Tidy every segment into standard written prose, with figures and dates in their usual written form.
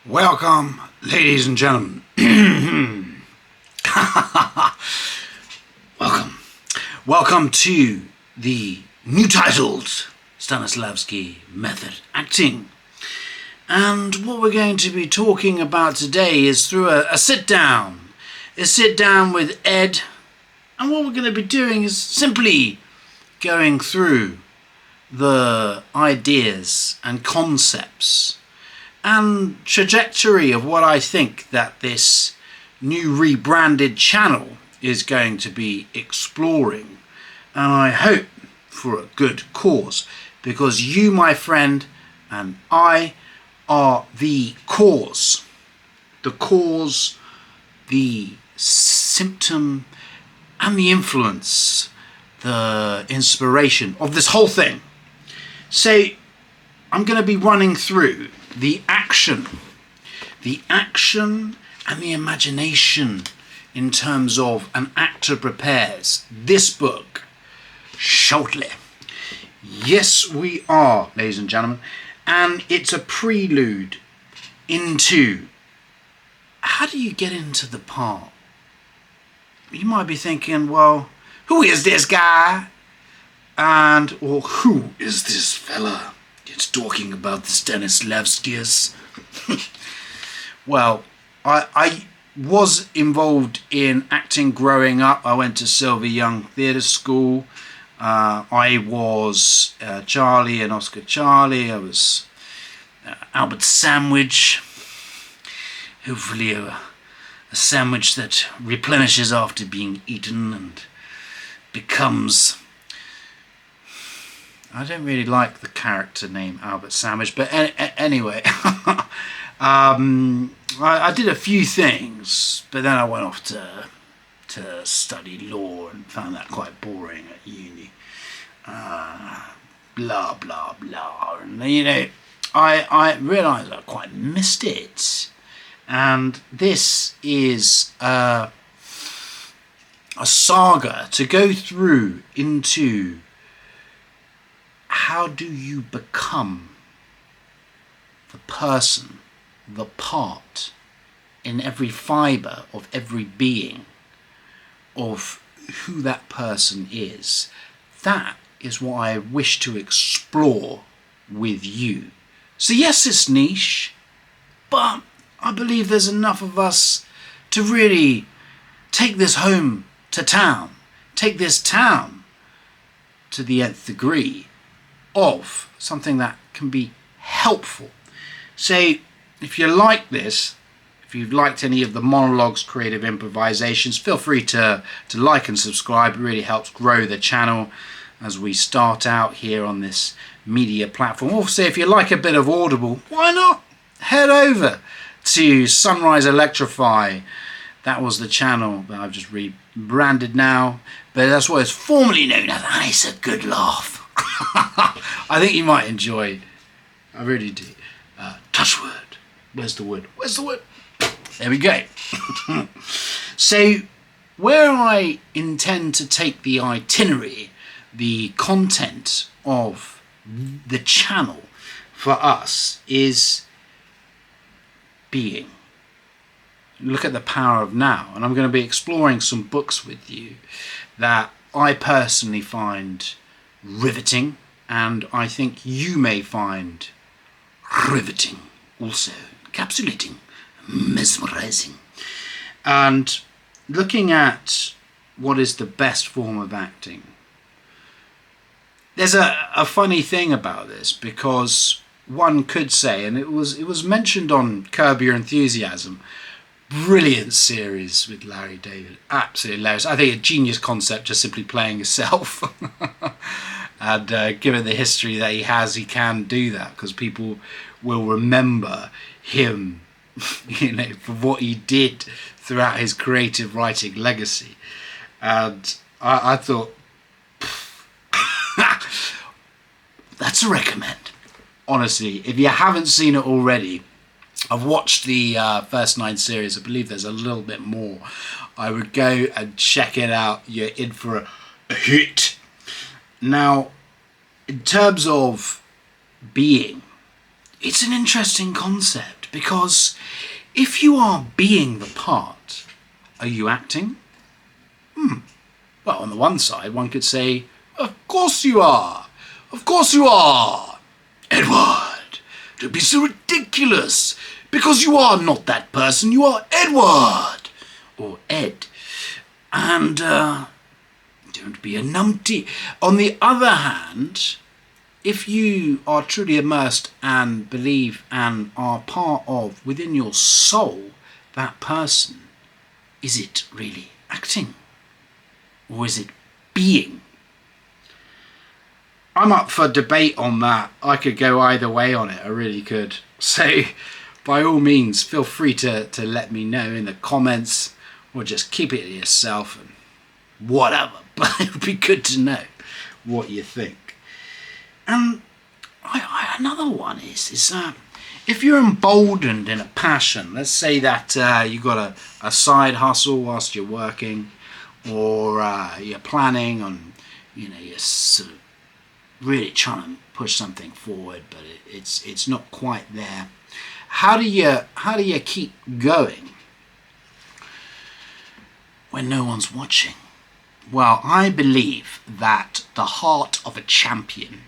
Welcome, ladies and gentlemen. Welcome to the new titled Stanislavski Method Acting. And what we're going to be talking about today is through a sit down with Ed. And what we're going to be doing is simply going through the ideas and concepts and trajectory of what I think that this new rebranded channel is going to be exploring, and I hope for a good cause, because you, my friend, and I are the cause, the symptom, and the influence, the inspiration of this whole thing. So I'm going to be running through the action and the imagination in terms of an actor prepares this book shortly. Yes, we are, ladies and gentlemen, and it's a prelude into how do you get into the part. You might be thinking, well, who is this guy? Or who is this fella? It's talking about the Stanislavskis. Well, I was involved in acting growing up. I went to Sylvia Young Theatre School. I was Charlie and Oscar Charlie. I was Albert Sandwich. Hopefully a sandwich that replenishes after being eaten and becomes... I don't really like the character name Albert Sandwich, but anyway, I did a few things, but then I went off to study law and found that quite boring at uni. Blah blah blah, and I realised I quite missed it, and this is a saga to go through into. How do you become the person, the part in every fibre of every being of who that person is? That is what I wish to explore with you. So yes, it's niche, but I believe there's enough of us to really take this home to town, take this town to the nth degree of something that can be helpful. So if you like this, if you've liked any of the monologues, creative improvisations, feel free to like and subscribe. It really helps grow the channel as we start out here on this media platform. Also, if you like a bit of Audible, why not head over to Sunrise Electrify. That was the channel that I've just rebranded now, but that's what it's formerly known as. And it's a good laugh. I think you might enjoy it. I really do. Touch word. Where's the word? Where's the word? There we go. So, where I intend to take the itinerary, the content of the channel for us is being. Look at the power of now. And I'm going to be exploring some books with you that I personally find riveting, and I think you may find riveting also, capsulating, mesmerizing. And looking at what is the best form of acting, there's a funny thing about this, because one could say, and it was mentioned on Curb Your Enthusiasm, brilliant series with Larry David, absolutely hilarious. I think a genius concept, just simply playing yourself. And given the history that he has, he can do that because people will remember him, for what he did throughout his creative writing legacy. And I thought, that's a recommend. Honestly, if you haven't seen it already, I've watched the first 9 series. I believe there's a little bit more. I would go and check it out. You're in for a hit. Now, in terms of being, it's an interesting concept Because if you are being the part, are you acting? Well, on the one side, one could say, of course you are. Of course you are. Edward, don't be so ridiculous. Because you are not that person. You are Edward. Or Ed. And don't be a numpty. On the other hand, if you are truly immersed and believe and are part of, within your soul, that person, is it really acting? Or is it being? I'm up for debate on that. I could go either way on it. I really could. So, by all means, feel free to let me know in the comments, or just keep it to yourself and whatever. But it would be good to know what you think. And another one is if you're emboldened in a passion, let's say that you've got a side hustle whilst you're working, or you're planning on, you're sort of really trying to push something forward, but it's not quite there. How do you keep going when no one's watching? Well, I believe that the heart of a champion,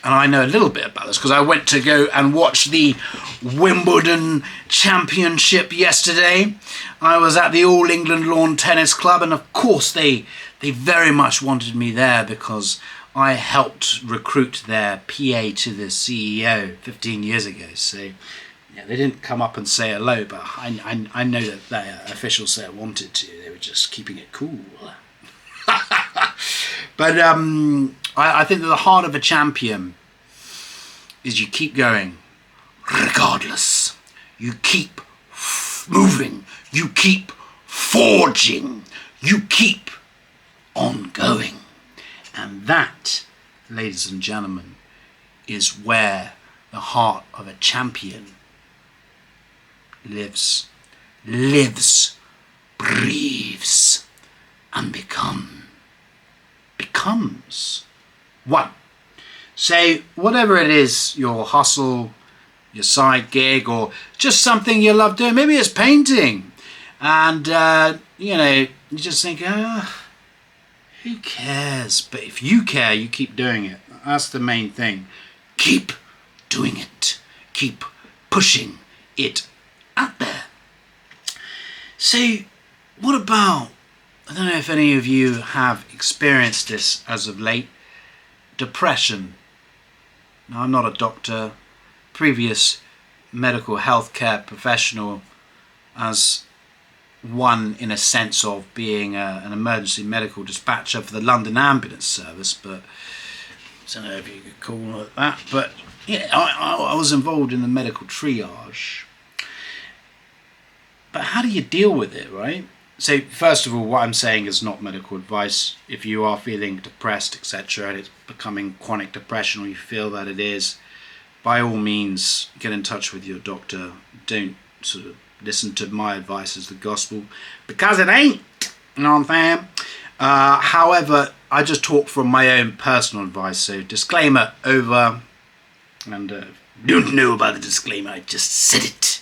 and I know a little bit about this because I went to go and watch the Wimbledon Championship yesterday. I was at the All England Lawn Tennis Club, and of course they very much wanted me there because I helped recruit their PA to the CEO 15 years ago. So yeah, they didn't come up and say hello, but I know that their officials there wanted to. They were just keeping it cool. But I think that the heart of a champion is you keep going regardless. You keep moving. You keep forging. You keep on going. And that, ladies and gentlemen, is where the heart of a champion lives, breathes, and becomes one. So whatever it is, your hustle, your side gig, or just something you love doing, maybe it's painting, and you just think, who cares? But if you care, you keep doing it. That's the main thing. Keep doing it. Keep pushing it out there. So what about, I don't know if any of you have experienced this as of late, depression. Now, I'm not a doctor, previous medical healthcare professional, as one in a sense of being an emergency medical dispatcher for the London Ambulance Service, but I don't know if you could call it that, but yeah, I was involved in the medical triage. But how do you deal with it, right? So first of all, what I'm saying is not medical advice. If you are feeling depressed, etc., and it's becoming chronic depression, or you feel that it is, by all means get in touch with your doctor. Don't sort of listen to my advice as the gospel, because it ain't. You know what I'm saying? However, I just talk from my own personal advice, so disclaimer over. And don't know about the disclaimer, I just said it.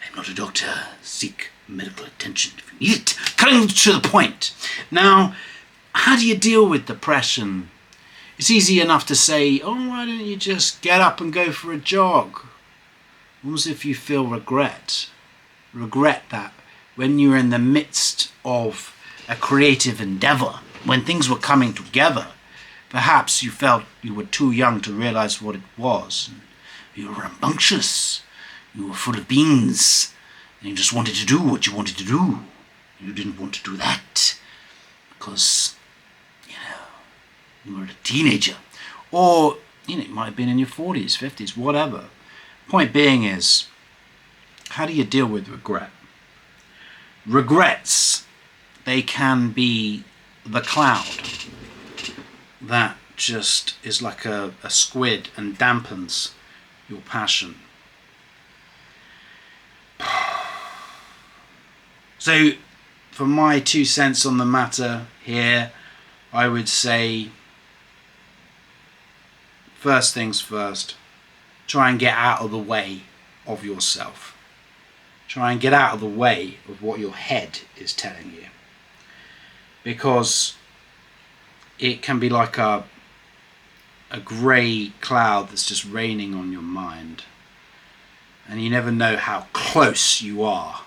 I'm not a doctor. Seek medical attention if you need it. Coming to the point. Now, how do you deal with depression? It's easy enough to say, oh, why don't you just get up and go for a jog? Almost if you feel regret. Regret that when you're in the midst of a creative endeavor, when things were coming together, perhaps you felt you were too young to realize what it was. You were rambunctious. You were full of beans. And you just wanted to do what you wanted to do. You didn't want to do that because, you were a teenager. Or, you might have been in your 40s, 50s, whatever. Point being is, how do you deal with regret? Regrets, they can be the cloud that just is like a squid and dampens your passion. So, for my 2 cents on the matter here, I would say, first things first, try and get out of the way of yourself. Try and get out of the way of what your head is telling you. Because it can be like a grey cloud that's just raining on your mind. And you never know how close you are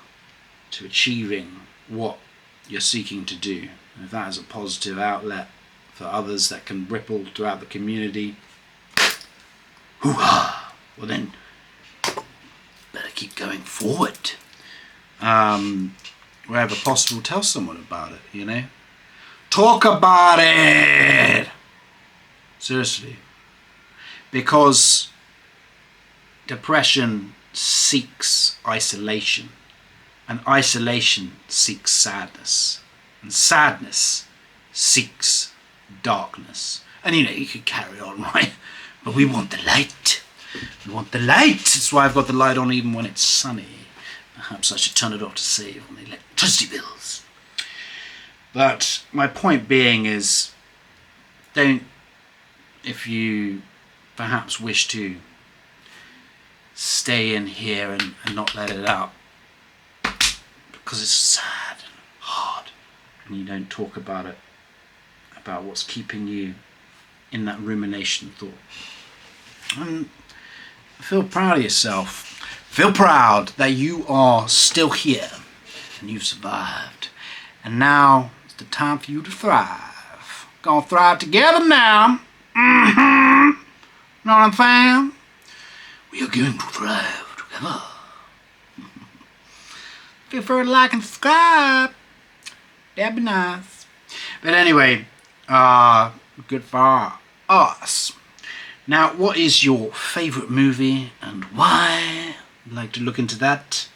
to achieving what you're seeking to do. And if that is a positive outlet for others that can ripple throughout the community, hoo-ha! Well then, better keep going forward. Wherever possible, tell someone about it, you know? Talk about it! Seriously. Because depression seeks isolation, and isolation seeks sadness, and sadness seeks darkness. And you know, you could carry on, right? But we want the light. We want the light. That's why I've got the light on even when it's sunny. Perhaps I should turn it off to save on the electricity bills. But my point being is, don't, if you perhaps wish to stay in here and not let it out, because it's sad and hard, and you don't talk about it, about what's keeping you in that rumination thought. And feel proud of yourself. Feel proud that you are still here and you've survived. And now it's the time for you to thrive. Gonna thrive together now. Know what I'm saying? We are going to thrive together. Feel free to like and subscribe. That'd be nice. But anyway, good for us. Now, what is your favourite movie and why? I'd like to look into that.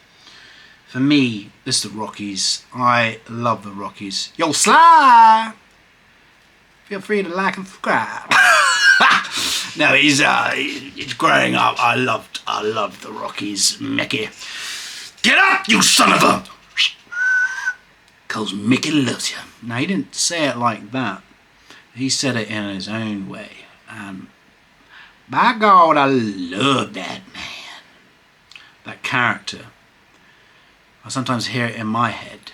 For me, it's the Rockies. I love the Rockies. Yo, Sly! Feel free to like and subscribe. No, he's growing up. I loved the Rockies. Mickey. Get up, you son of a! 'Cause Mickey loves you. Now, he didn't say it like that. He said it in his own way. By God, I love that man. That character. I sometimes hear it in my head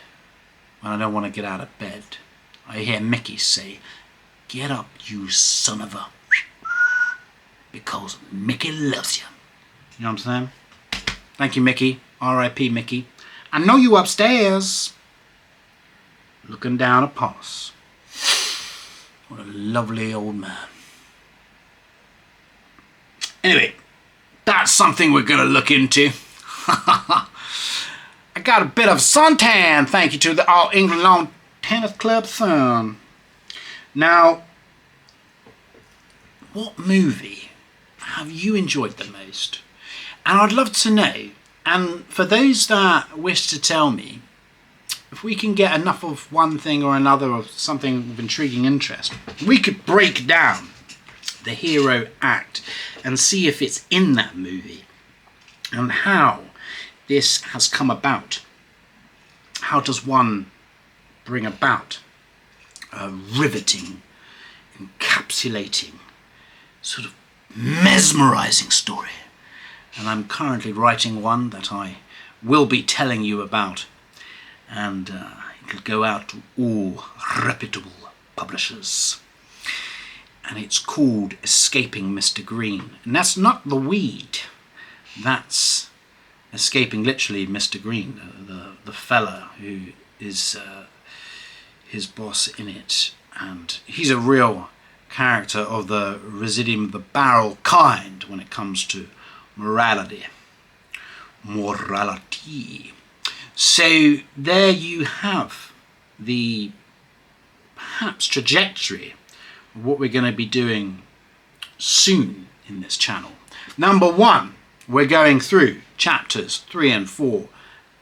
when I don't want to get out of bed. I hear Mickey say, get up, you son of a... because Mickey loves you. You know what I'm saying? Thank you, Mickey. R.I.P. Mickey. I know you upstairs. Looking down upon us. What a lovely old man. Anyway, that's something we're going to look into. I got a bit of suntan, thank you to the All England Lawn Tennis Club Sun. Now, what movie have you enjoyed the most? And I'd love to know, and for those that wish to tell me, if we can get enough of one thing or another of something of intriguing interest, we could break down the hero act and see if it's in that movie and how this has come about. How does one bring about a riveting, encapsulating, sort of mesmerizing story? And I'm currently writing one that I will be telling you about, and it could go out to all reputable publishers. And it's called Escaping Mr. Green. And that's not the weed. That's escaping literally Mr. Green, the fella who is his boss in it. And he's a real character of the residuum of the barrel kind when it comes to morality. Morality. So there you have the perhaps trajectory of what we're going to be doing soon in this channel. Number one, we're going through chapters 3 and 4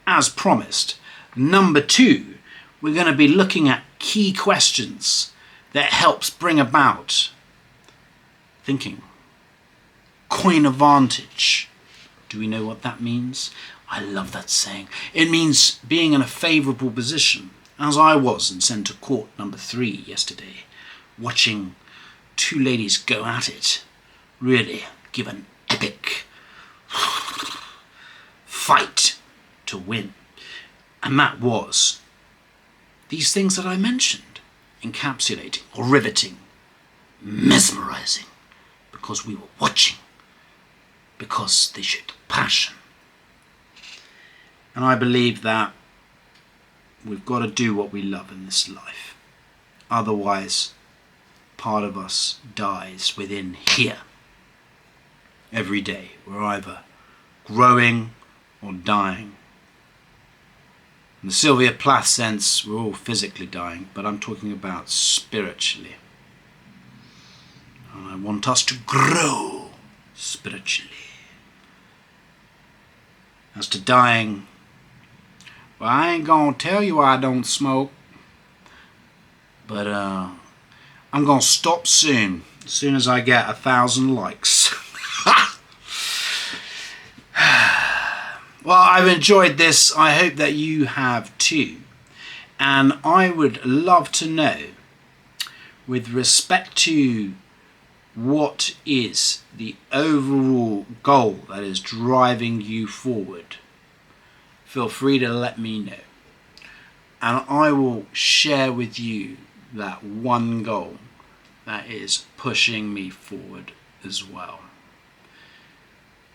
as promised. Number two, we're going to be looking at key questions that helps bring about thinking. Coin advantage. Do we know what that means? I love that saying. It means being in a favourable position, as I was in Centre Court number 3 yesterday, watching two ladies go at it. Really give an epic fight to win. And that was these things that I mentioned, encapsulating or riveting, mesmerizing, because we were watching, because they showed passion. And I believe that we've got to do what we love in this life. Otherwise, part of us dies within here. Every day, we're either growing or dying. In the Sylvia Plath sense, we're all physically dying, but I'm talking about spiritually. And I want us to grow spiritually. As to dying, well, I ain't gonna tell you I don't smoke, but I'm gonna stop soon as I get 1,000 likes. Well, I've enjoyed this. I hope that you have too. And I would love to know, with respect to what is the overall goal that is driving you forward, feel free to let me know. And I will share with you that one goal that is pushing me forward as well.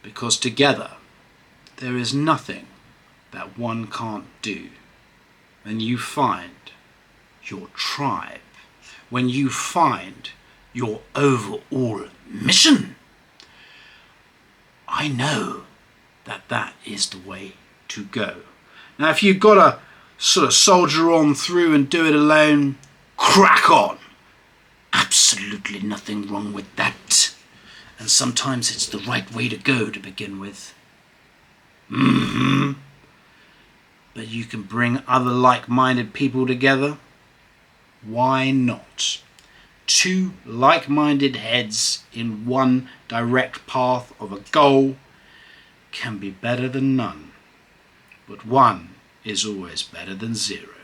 Because together, there is nothing that one can't do. When you find your tribe, when you find your overall mission, I know that that is the way to go. Now, if you've got to sort of soldier on through and do it alone, crack on. Absolutely nothing wrong with that. And sometimes it's the right way to go to begin with. But you can bring other like-minded people together. Why not? Two like-minded heads in one direct path of a goal can be better than none. But one is always better than zero.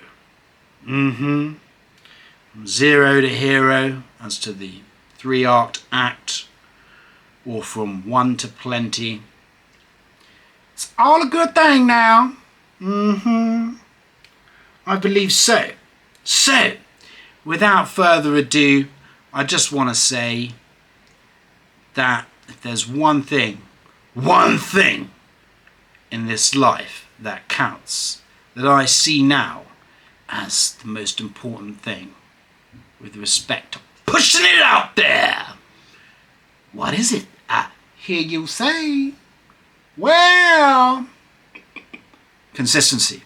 From zero to hero, as to the 3-act act, or from one to plenty. It's all a good thing now. I believe so. So, without further ado, I just want to say that if there's one thing in this life that counts, that I see now as the most important thing with respect to pushing it out there. What is it? I hear you say. Well, consistency.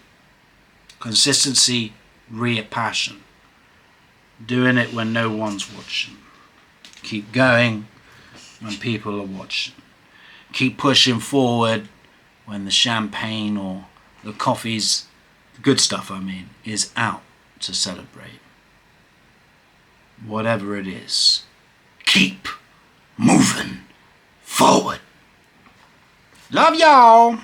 Consistency, real passion. Doing it when no one's watching. Keep going when people are watching. Keep pushing forward when the champagne or the coffee's, the good stuff I mean, is out to celebrate. Whatever it is, keep moving forward. Love y'all.